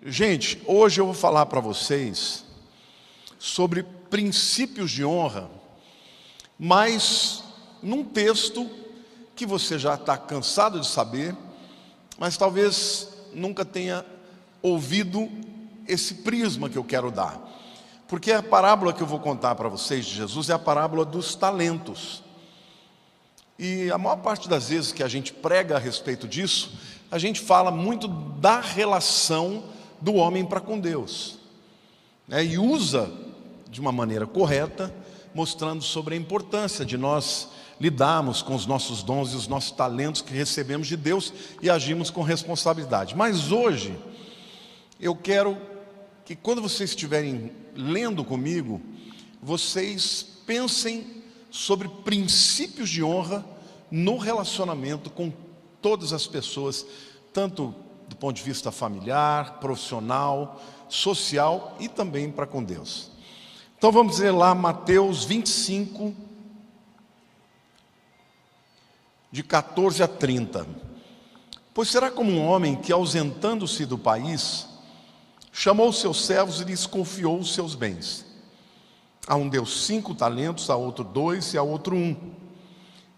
Gente, hoje eu vou falar para vocês sobre princípios de honra, mas num texto que você já está cansado de saber, mas talvez nunca tenha ouvido esse prisma que eu quero dar. Porque a parábola que eu vou contar para vocês de Jesus é a parábola dos talentos. E a maior parte das vezes que a gente prega a respeito disso, a gente fala muito da relação do homem para com Deus, né? E usa de uma maneira correta, mostrando sobre a importância de nós lidarmos com os nossos dons e os nossos talentos que recebemos de Deus e agimos com responsabilidade. Mas hoje, eu quero que quando vocês estiverem lendo comigo, vocês pensem sobre princípios de honra no relacionamento com todas as pessoas, tanto do ponto de vista familiar, profissional, social e também para com Deus. Então vamos ler lá Mateus 25, de 14 a 30. Pois será como um homem que, ausentando-se do país, chamou seus servos e lhes confiou os seus bens. A um deu 5 talentos, a outro 2 e a outro 1.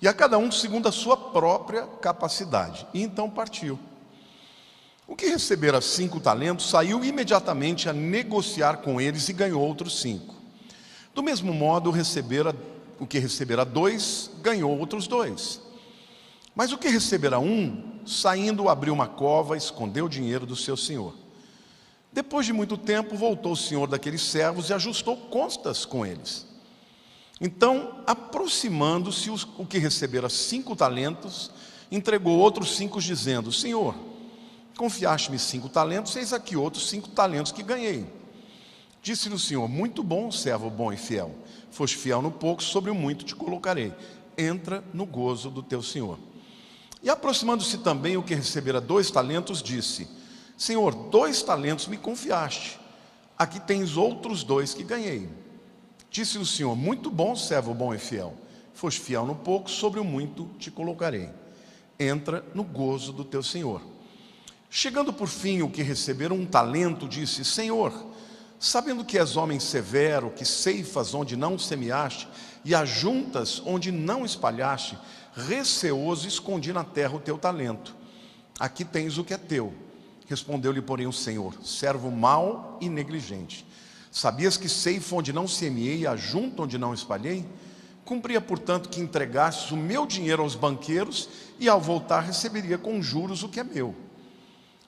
E a cada um segundo a sua própria capacidade. E então partiu. O que recebera 5 talentos saiu imediatamente a negociar com eles e ganhou outros 5. Do mesmo modo, o que recebera 2 ganhou outros 2. Mas o que recebera 1, saindo, abriu uma cova e escondeu o dinheiro do seu senhor. Depois de muito tempo, voltou o senhor daqueles servos e ajustou contas com eles. Então, aproximando-se o que recebera 5 talentos, entregou outros 5, dizendo: Senhor, confiaste-me 5 talentos, eis aqui outros 5 talentos que ganhei. Disse-lhe o senhor: muito bom, servo bom e fiel. Foste fiel no pouco, sobre o muito te colocarei. Entra no gozo do teu senhor. E aproximando-se também o que recebera 2 talentos, disse: Senhor, 2 talentos me confiaste. Aqui tens outros 2 que ganhei. Disse o senhor: muito bom, servo bom e fiel. Foste fiel no pouco, sobre o muito te colocarei. Entra no gozo do teu senhor. Chegando por fim o que recebera 1 talento, disse: Senhor, sabendo que és homem severo, que ceifas onde não semeaste e ajuntas onde não espalhaste, receoso escondi na terra o teu talento. Aqui tens o que é teu. Respondeu-lhe, porém, o Senhor: servo mau e negligente. Sabias que ceifo onde não semeei e ajunto onde não espalhei? Cumpria, portanto, que entregasses o meu dinheiro aos banqueiros e, ao voltar, receberia com juros o que é meu.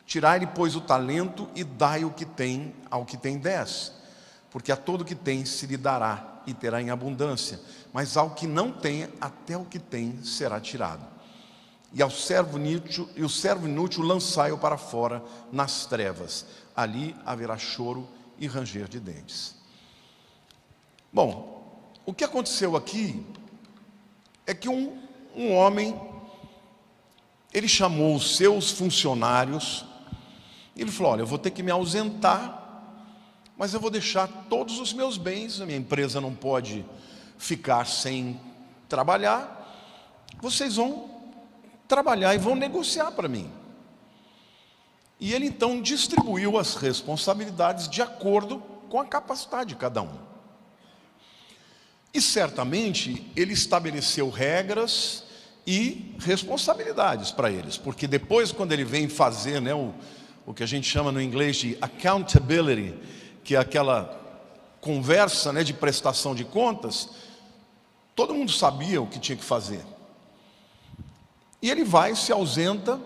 Tirai-lhe, pois, o talento e dai o que tem ao que tem 10. Porque a todo que tem se lhe dará e terá em abundância, mas ao que não tem, até o que tem será tirado. E o servo inútil lançai-o para fora nas trevas. Ali haverá choro e ranger de dentes. Bom, o que aconteceu aqui é que um homem, ele chamou os seus funcionários, e ele falou: olha, eu vou ter que me ausentar, mas eu vou deixar todos os meus bens, a minha empresa não pode ficar sem trabalhar, vocês vão trabalhar e vão negociar para mim. E ele então distribuiu as responsabilidades de acordo com a capacidade de cada um. E certamente ele estabeleceu regras e responsabilidades para eles, porque depois, quando ele vem fazer, né, o que a gente chama no inglês de accountability, que é aquela conversa, né, de prestação de contas, todo mundo sabia o que tinha que fazer. E ele vai, se ausenta,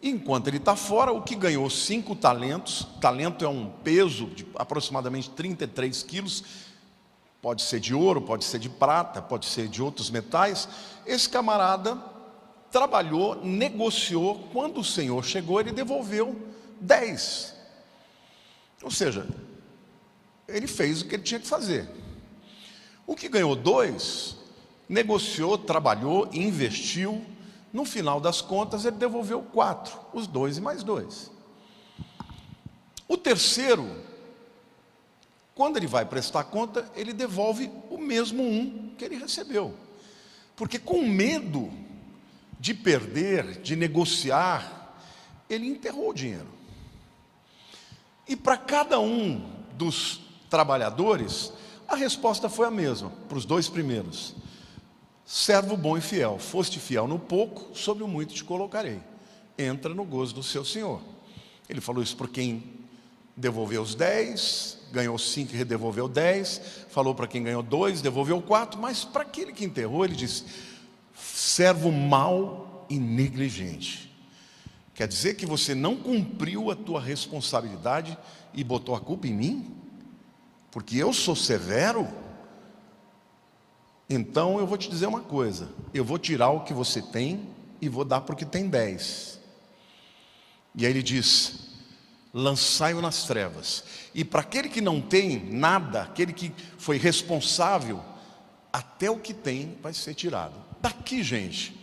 e enquanto ele está fora, o que ganhou 5 talentos, talento é um peso de aproximadamente 33 quilos, pode ser de ouro, pode ser de prata, pode ser de outros metais. Esse camarada trabalhou, negociou, quando o Senhor chegou, ele devolveu 10. Ou seja, ele fez o que ele tinha que fazer. O que ganhou 2, negociou, trabalhou, investiu. No final das contas, ele devolveu 4, os 2 e mais 2. O terceiro, quando ele vai prestar conta, ele devolve o mesmo 1 que ele recebeu. Porque com medo de perder, de negociar, ele enterrou o dinheiro. E para cada um dos trabalhadores, a resposta foi a mesma, para os dois primeiros: servo bom e fiel, foste fiel no pouco, sobre o muito te colocarei, entra no gozo do seu senhor. Ele falou isso para quem devolveu os 10, ganhou 5 e redevolveu 10, falou para quem ganhou 2, devolveu 4, mas para aquele que enterrou, ele disse: servo mau e negligente. Quer dizer que você não cumpriu a tua responsabilidade e botou a culpa em mim? Porque eu sou severo? Então eu vou te dizer uma coisa: eu vou tirar o que você tem e vou dar para o que tem 10. E aí ele diz: lançai-o nas trevas. E para aquele que não tem nada, aquele que foi responsável, até o que tem vai ser tirado. Daqui, gente,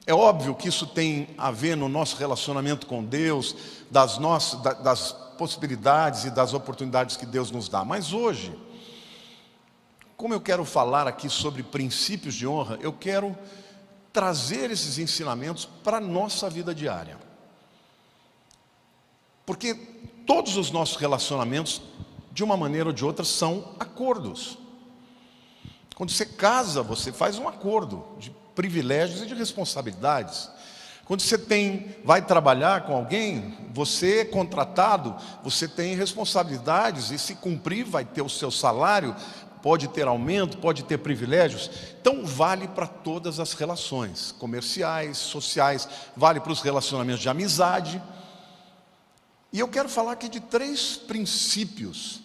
é óbvio que isso tem a ver no nosso relacionamento com Deus, das possibilidades e das oportunidades que Deus nos dá. Mas hoje, como eu quero falar aqui sobre princípios de honra, eu quero trazer esses ensinamentos para a nossa vida diária. Porque todos os nossos relacionamentos, de uma maneira ou de outra, são acordos. Quando você casa, você faz um acordo de privilégios e de responsabilidades. Quando você vai trabalhar com alguém, você é contratado, você tem responsabilidades, e se cumprir vai ter o seu salário, pode ter aumento, pode ter privilégios. Então vale para todas as relações comerciais, sociais, vale para os relacionamentos de amizade. E eu quero falar aqui de 3 princípios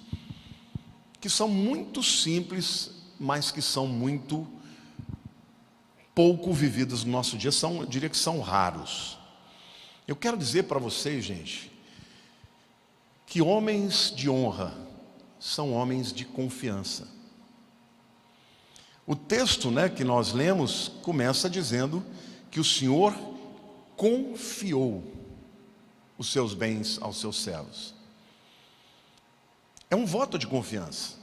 que são muito simples, mas que são muito pouco vividos no nosso dia, eu diria que são raros. Eu quero dizer para vocês, gente, que homens de honra são homens de confiança. O texto, que nós lemos começa dizendo que o Senhor confiou os seus bens aos seus servos. É um voto de confiança.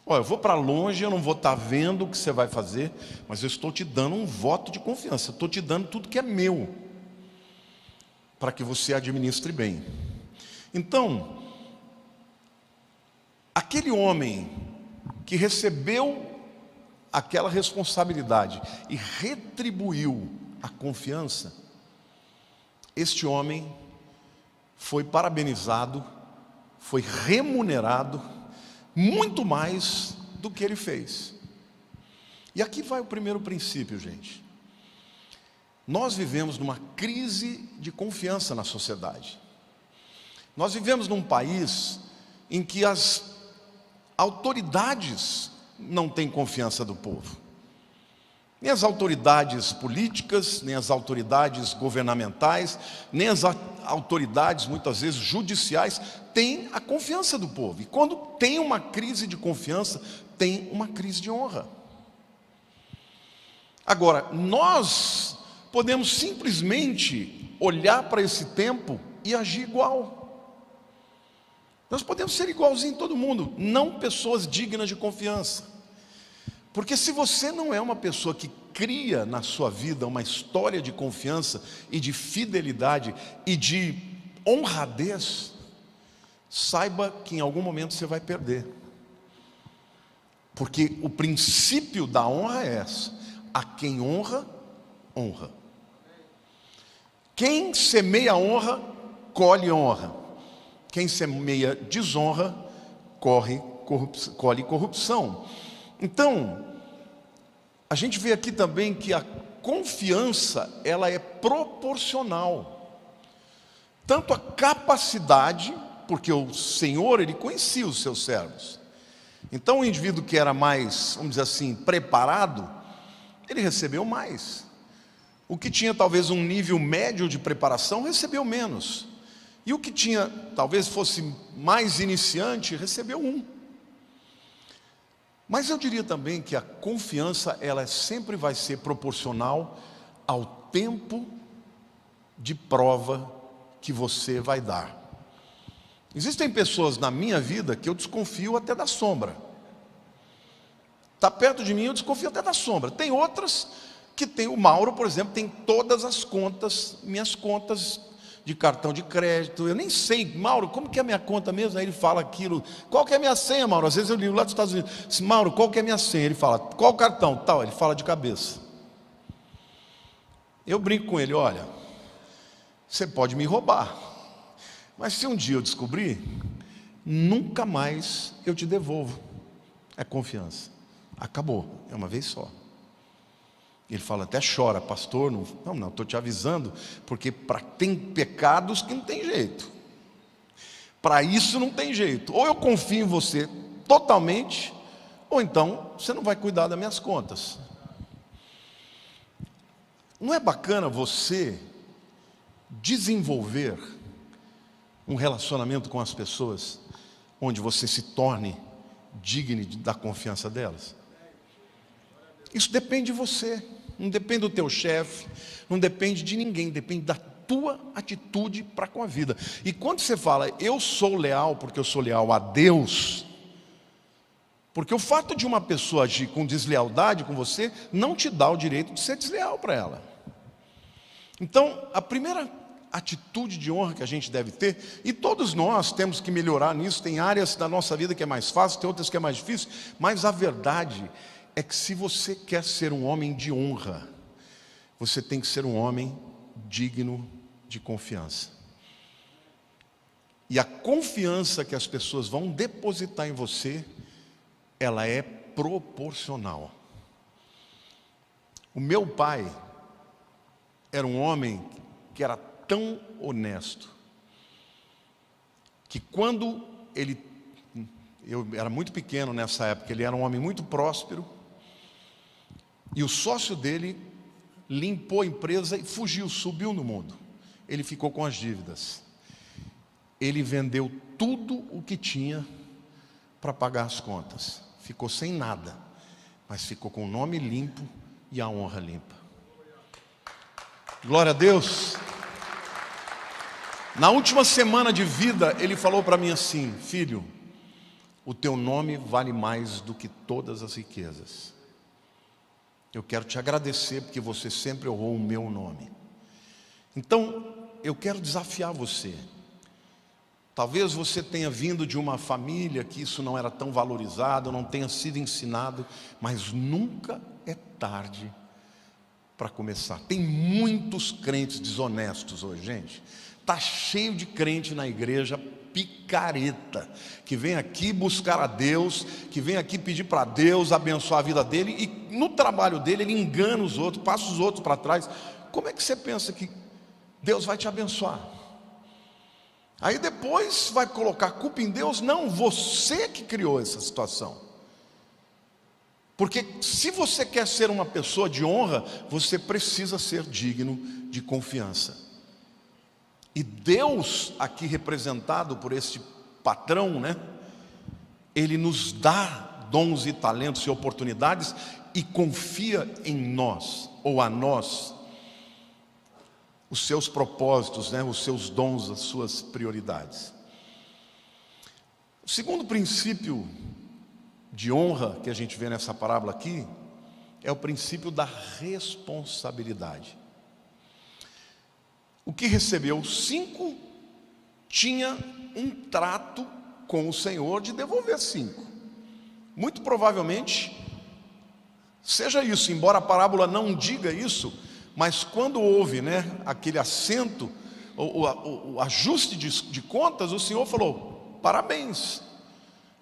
Olha, eu vou para longe, eu não vou estar vendo o que você vai fazer, mas eu estou te dando um voto de confiança. Eu estou te dando tudo que é meu, para que você administre bem. Então, aquele homem que recebeu aquela responsabilidade e retribuiu a confiança, este homem foi parabenizado, foi remunerado muito mais do que ele fez. E aqui vai o primeiro princípio, gente. Nós vivemos numa crise de confiança na sociedade. Nós vivemos num país em que as autoridades não têm confiança do povo. Nem as autoridades políticas, nem as autoridades governamentais, nem as autoridades, muitas vezes, judiciais, têm a confiança do povo. E quando tem uma crise de confiança, tem uma crise de honra. Agora, nós podemos simplesmente olhar para esse tempo e agir igual. Nós podemos ser igualzinho a todo mundo, não pessoas dignas de confiança. Porque se você não é uma pessoa que cria na sua vida uma história de confiança e de fidelidade e de honradez, saiba que em algum momento você vai perder. Porque o princípio da honra é esse: a quem honra, honra. Quem semeia honra, colhe honra. Quem semeia desonra, colhe corrupção. Então, a gente vê aqui também que a confiança, ela é proporcional. Tanto a capacidade, porque o Senhor, Ele conhecia os seus servos. Então, o indivíduo que era mais, vamos dizer assim, preparado, ele recebeu mais. O que tinha talvez um nível médio de preparação, recebeu menos. E o que tinha, talvez fosse mais iniciante, recebeu 1. Mas eu diria também que a confiança, ela sempre vai ser proporcional ao tempo de prova que você vai dar. Existem pessoas na minha vida que eu desconfio até da sombra. Está perto de mim, eu desconfio até da sombra. Tem outras que tem, o Mauro, por exemplo, tem todas as contas, minhas contas de cartão de crédito. Eu nem sei, Mauro, como que é a minha conta mesmo? Aí ele fala aquilo. Qual que é a minha senha, Mauro? Às vezes eu ligo lá dos Estados Unidos. Mauro, qual que é a minha senha? Ele fala, qual cartão? Tal, ele fala de cabeça. Eu brinco com ele, olha, você pode me roubar, mas se um dia eu descobrir, nunca mais eu te devolvo. É confiança. Acabou, é uma vez só. Ele fala, até chora, pastor, não, estou te avisando, porque tem pecados que não tem jeito. Para isso não tem jeito. Ou eu confio em você totalmente, ou então você não vai cuidar das minhas contas. Não é bacana você desenvolver um relacionamento com as pessoas onde você se torne digno da confiança delas? Isso depende de você, não depende do teu chefe, não depende de ninguém, depende da tua atitude para com a vida. E quando você fala, eu sou leal porque eu sou leal a Deus, porque o fato de uma pessoa agir com deslealdade com você, não te dá o direito de ser desleal para ela. Então, a primeira atitude de honra que a gente deve ter, e todos nós temos que melhorar nisso, tem áreas da nossa vida que é mais fácil, tem outras que é mais difícil, mas a verdade é que se você quer ser um homem de honra, você tem que ser um homem digno de confiança. E a confiança que as pessoas vão depositar em você, ela é proporcional. O meu pai era um homem que era tão honesto, que quando eu era muito pequeno nessa época, ele era um homem muito próspero, e o sócio dele limpou a empresa e fugiu, subiu no mundo. Ele ficou com as dívidas. Ele vendeu tudo o que tinha para pagar as contas. Ficou sem nada, mas ficou com o nome limpo e a honra limpa. Glória a Deus. Na última semana de vida, ele falou para mim assim: filho, o teu nome vale mais do que todas as riquezas. Eu quero te agradecer porque você sempre honrou o meu nome. Então, eu quero desafiar você. Talvez você tenha vindo de uma família que isso não era tão valorizado, não tenha sido ensinado, mas nunca é tarde para começar. Tem muitos crentes desonestos hoje, gente. Está cheio de crente na igreja picareta, que vem aqui buscar a Deus, que vem aqui pedir para Deus abençoar a vida dele, e no trabalho dele ele engana os outros, passa os outros para trás. Como é que você pensa que Deus vai te abençoar? Aí depois vai colocar culpa em Deus? Não, você que criou essa situação. Porque se você quer ser uma pessoa de honra, você precisa ser digno de confiança. E Deus, aqui representado por este patrão, né? Ele nos dá dons e talentos e oportunidades e confia em nós, ou a nós, os seus propósitos, né? Os seus dons, as suas prioridades. O segundo princípio de honra que a gente vê nessa parábola aqui é o princípio da responsabilidade. O que recebeu 5 tinha um trato com o Senhor de devolver 5. Muito provavelmente seja isso, embora a parábola não diga isso, mas quando houve, né, aquele assento, o ajuste de contas, o Senhor falou: parabéns,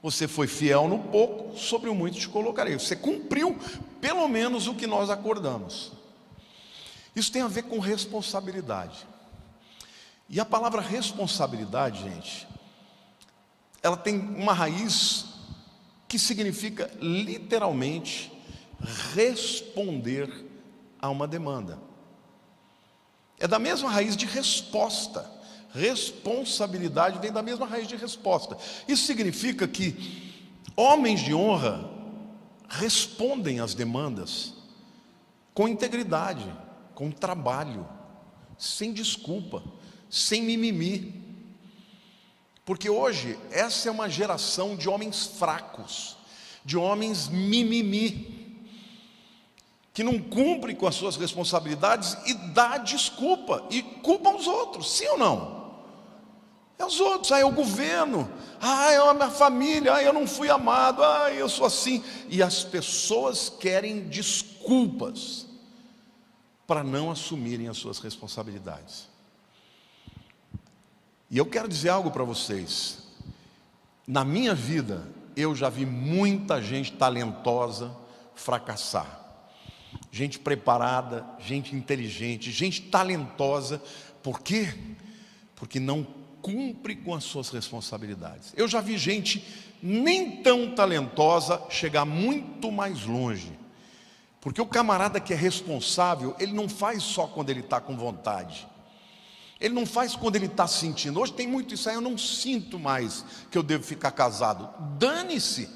você foi fiel no pouco, sobre o muito te colocarei. Você cumpriu pelo menos o que nós acordamos. Isso tem a ver com responsabilidade. E a palavra responsabilidade, gente, ela tem uma raiz que significa literalmente responder a uma demanda. É da mesma raiz de resposta. Responsabilidade vem da mesma raiz de resposta. Isso significa que homens de honra respondem às demandas com integridade, com trabalho, sem desculpa, sem mimimi. Porque hoje essa é uma geração de homens fracos, de homens mimimi, que não cumpre com as suas responsabilidades e dá desculpa, e culpa os outros, sim ou não? É os outros, é o governo, é a minha família, eu não fui amado, eu sou assim. E as pessoas querem desculpas para não assumirem as suas responsabilidades. E eu quero dizer algo para vocês. Na minha vida, eu já vi muita gente talentosa fracassar. Gente preparada, gente inteligente, gente talentosa. Por quê? Porque não cumpre com as suas responsabilidades. Eu já vi gente nem tão talentosa chegar muito mais longe. Porque o camarada que é responsável, ele não faz só quando ele está com vontade. Ele não faz quando ele está sentindo. Hoje tem muito isso aí, eu não sinto mais que eu devo ficar casado. Dane-se.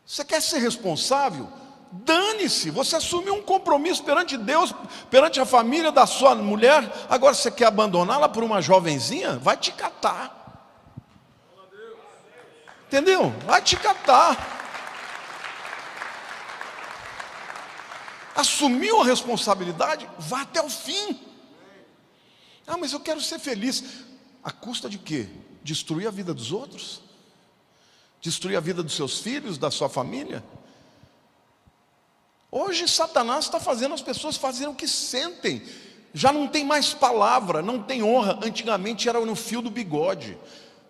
Você quer ser responsável? Dane-se. Você assumiu um compromisso perante Deus, perante a família da sua mulher. Agora você quer abandoná-la por uma jovenzinha? Vai te catar. Entendeu? Vai te catar. Assumiu a responsabilidade? Vá até o fim. Mas eu quero ser feliz. À custa de quê? Destruir a vida dos outros? Destruir a vida dos seus filhos, da sua família? Hoje Satanás está fazendo as pessoas fazerem o que sentem. Já não tem mais palavra, não tem honra. Antigamente era no fio do bigode.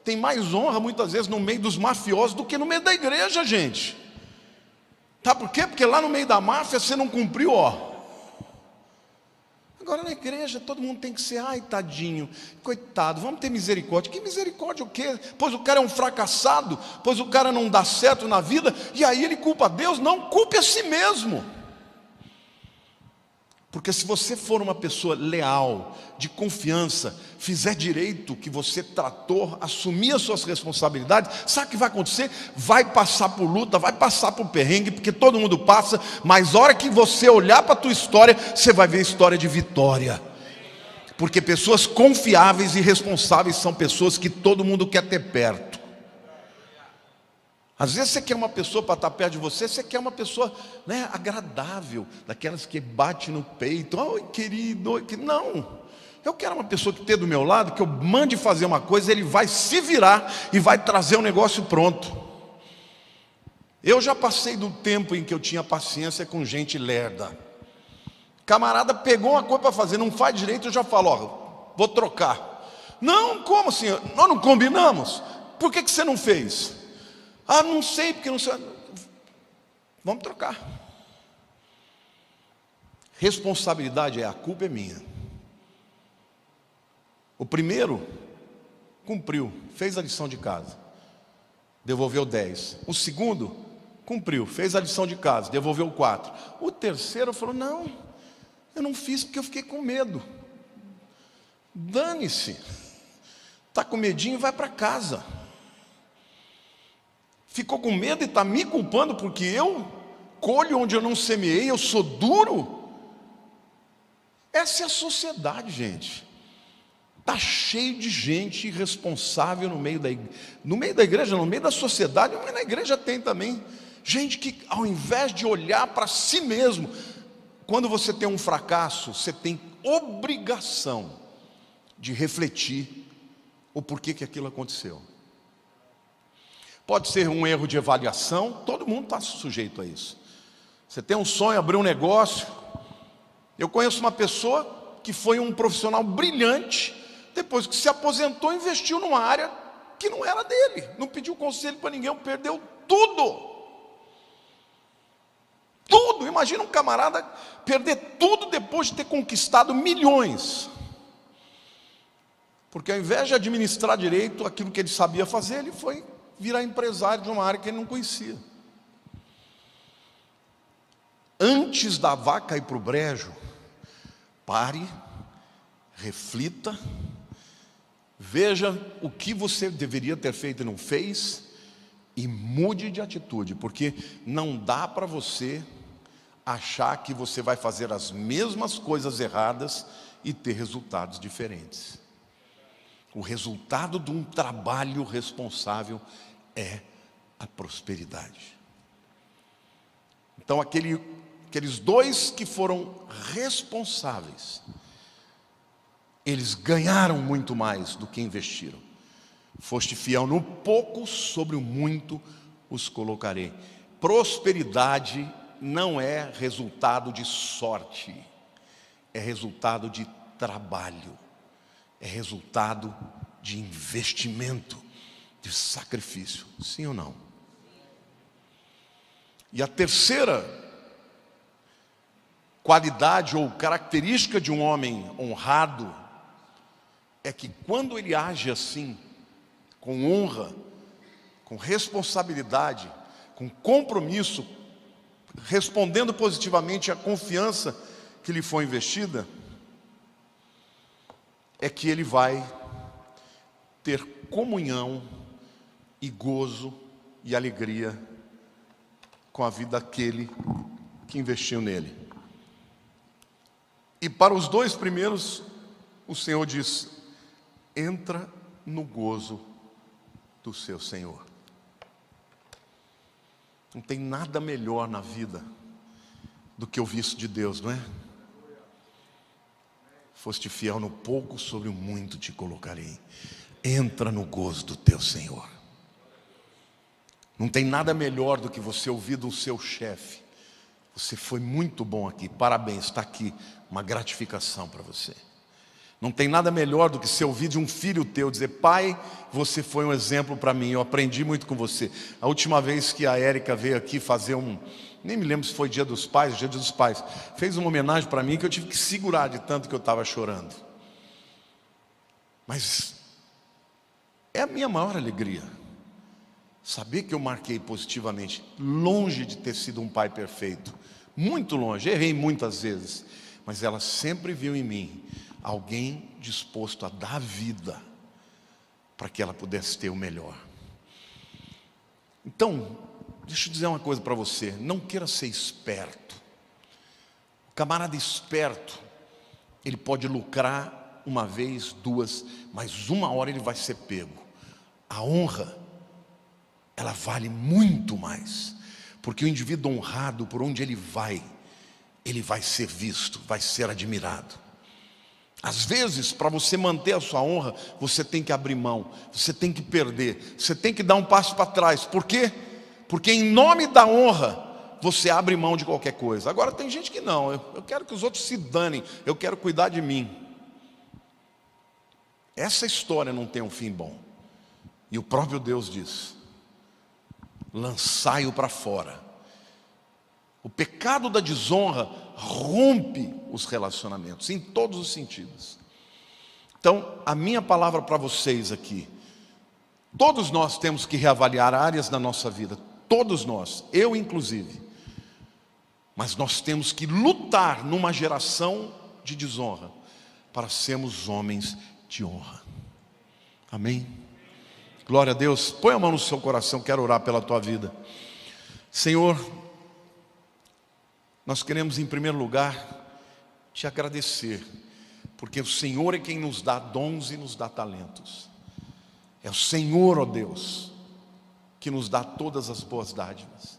Tem mais honra muitas vezes no meio dos mafiosos do que no meio da igreja, gente. Sabe por quê? Porque lá no meio da máfia você não cumpriu, Agora na igreja todo mundo tem que ser, tadinho, coitado, vamos ter misericórdia. Que misericórdia o quê? Pois o cara é um fracassado, pois o cara não dá certo na vida, e aí ele culpa Deus? Não, culpe a si mesmo. Porque se você for uma pessoa leal, de confiança, fizer direito o que você tratou, assumir as suas responsabilidades, sabe o que vai acontecer? Vai passar por luta, vai passar por perrengue, porque todo mundo passa, mas a hora que você olhar para a tua história, você vai ver história de vitória. Porque pessoas confiáveis e responsáveis são pessoas que todo mundo quer ter perto. Às vezes você quer uma pessoa para estar perto de você, você quer uma pessoa agradável, daquelas que bate no peito, querido, não. Eu quero uma pessoa que esteja do meu lado, que eu mande fazer uma coisa, ele vai se virar e vai trazer o negócio pronto. Eu já passei do tempo em que eu tinha paciência com gente lerda. Camarada pegou uma coisa para fazer, não faz direito, eu já falo, vou trocar. Não, como assim? Nós não combinamos? Por que você não fez? Não sei, porque não sei. Vamos trocar. Responsabilidade a culpa é minha. O primeiro cumpriu, fez a lição de casa, devolveu 10. O segundo cumpriu, fez a lição de casa, devolveu 4. O terceiro falou, não, eu não fiz porque eu fiquei com medo. Dane-se. Está com medinho, vai para casa. Ficou com medo e está me culpando porque eu colho onde eu não semeei, eu sou duro. Essa é a sociedade, gente. Está cheio de gente irresponsável no meio da igreja, no meio da sociedade, mas na igreja tem também. Gente que ao invés de olhar para si mesmo, quando você tem um fracasso, você tem obrigação de refletir o porquê que aquilo aconteceu. Pode ser um erro de avaliação, todo mundo está sujeito a isso. Você tem um sonho, abrir um negócio. Eu conheço uma pessoa que foi um profissional brilhante, depois que se aposentou, investiu numa área que não era dele, não pediu conselho para ninguém, perdeu tudo. Tudo, imagina um camarada perder tudo depois de ter conquistado milhões. Porque ao invés de administrar direito aquilo que ele sabia fazer, ele foi virar empresário de uma área que ele não conhecia. Antes da vaca ir para o brejo, pare, reflita, veja o que você deveria ter feito e não fez, e mude de atitude, porque não dá para você achar que você vai fazer as mesmas coisas erradas e ter resultados diferentes. O resultado de um trabalho responsável é a prosperidade. Então aquele aqueles dois que foram responsáveis, eles ganharam muito mais do que investiram. Foste fiel no pouco, sobre o muito os colocarei. Prosperidade não é resultado de sorte, é resultado de trabalho, é resultado de investimento, de sacrifício. Sim ou não? E a terceira qualidade ou característica de um homem honrado é que quando ele age assim, com honra, com responsabilidade, com compromisso, respondendo positivamente à confiança que lhe foi investida, é que ele vai ter comunhão e gozo e alegria com a vida daquele que investiu nele. E para os dois primeiros, o Senhor diz: entra no gozo do seu Senhor. Não tem nada melhor na vida do que ouvir isso de Deus, não é? Foste fiel no pouco, sobre o muito te colocarei. Entra no gozo do teu Senhor. Não tem nada melhor do que você ouvir do seu chefe: você foi muito bom aqui, parabéns, está aqui uma gratificação para você. Não tem nada melhor do que você ouvir de um filho teu dizer: pai, você foi um exemplo para mim, eu aprendi muito com você. A última vez que a Érica veio aqui fazer nem me lembro se foi dia dos pais, fez uma homenagem para mim que eu tive que segurar de tanto que eu estava chorando. Mas é a minha maior alegria saber que eu marquei positivamente, longe de ter sido um pai perfeito, muito longe, errei muitas vezes, mas ela sempre viu em mim alguém disposto a dar vida para que ela pudesse ter o melhor. Então, deixa eu dizer uma coisa para você: não queira ser esperto. O camarada esperto, ele pode lucrar uma vez, duas, mas uma hora ele vai ser pego. A honra, ela vale muito mais, porque o indivíduo honrado, por onde ele vai ser visto, vai ser admirado. Às vezes, para você manter a sua honra, você tem que abrir mão, você tem que perder, você tem que dar um passo para trás. Por quê? Porque em nome da honra, você abre mão de qualquer coisa. Agora tem gente que não, eu quero que os outros se danem, eu quero cuidar de mim. Essa história não tem um fim bom. E o próprio Deus diz: lançai-o para fora. O pecado da desonra rompe os relacionamentos, em todos os sentidos. Então, a minha palavra para vocês aqui: todos nós temos que reavaliar áreas da nossa vida, todos nós, eu inclusive. Mas nós temos que lutar numa geração de desonra, para sermos homens de honra. Amém? Glória a Deus. Põe a mão no seu coração, quero orar pela tua vida. Senhor, nós queremos em primeiro lugar te agradecer, porque o Senhor é quem nos dá dons e nos dá talentos. É o Senhor, ó Deus, que nos dá todas as boas dádivas.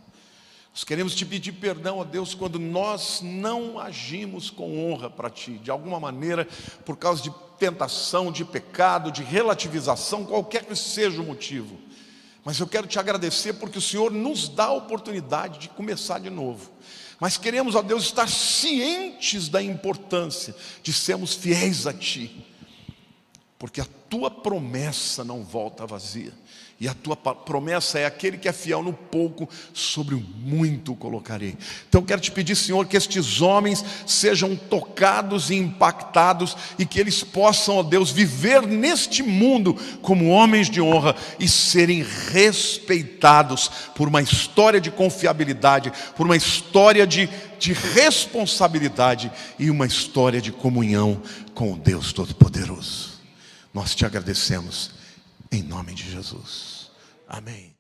Nós queremos te pedir perdão, ó Deus, quando nós não agimos com honra para ti, de alguma maneira, por causa de tentação, de pecado, de relativização, qualquer que seja o motivo. Mas eu quero te agradecer porque o Senhor nos dá a oportunidade de começar de novo. Mas queremos, ó Deus, estar cientes da importância de sermos fiéis a ti, porque a tua promessa não volta vazia, e a tua promessa é: aquele que é fiel no pouco, sobre o muito o colocarei. Então quero te pedir, Senhor, que estes homens sejam tocados e impactados, e que eles possam, ó Deus, viver neste mundo como homens de honra e serem respeitados por uma história de confiabilidade, por uma história de responsabilidade e uma história de comunhão com o Deus Todo-Poderoso. Nós te agradecemos em nome de Jesus. Amém.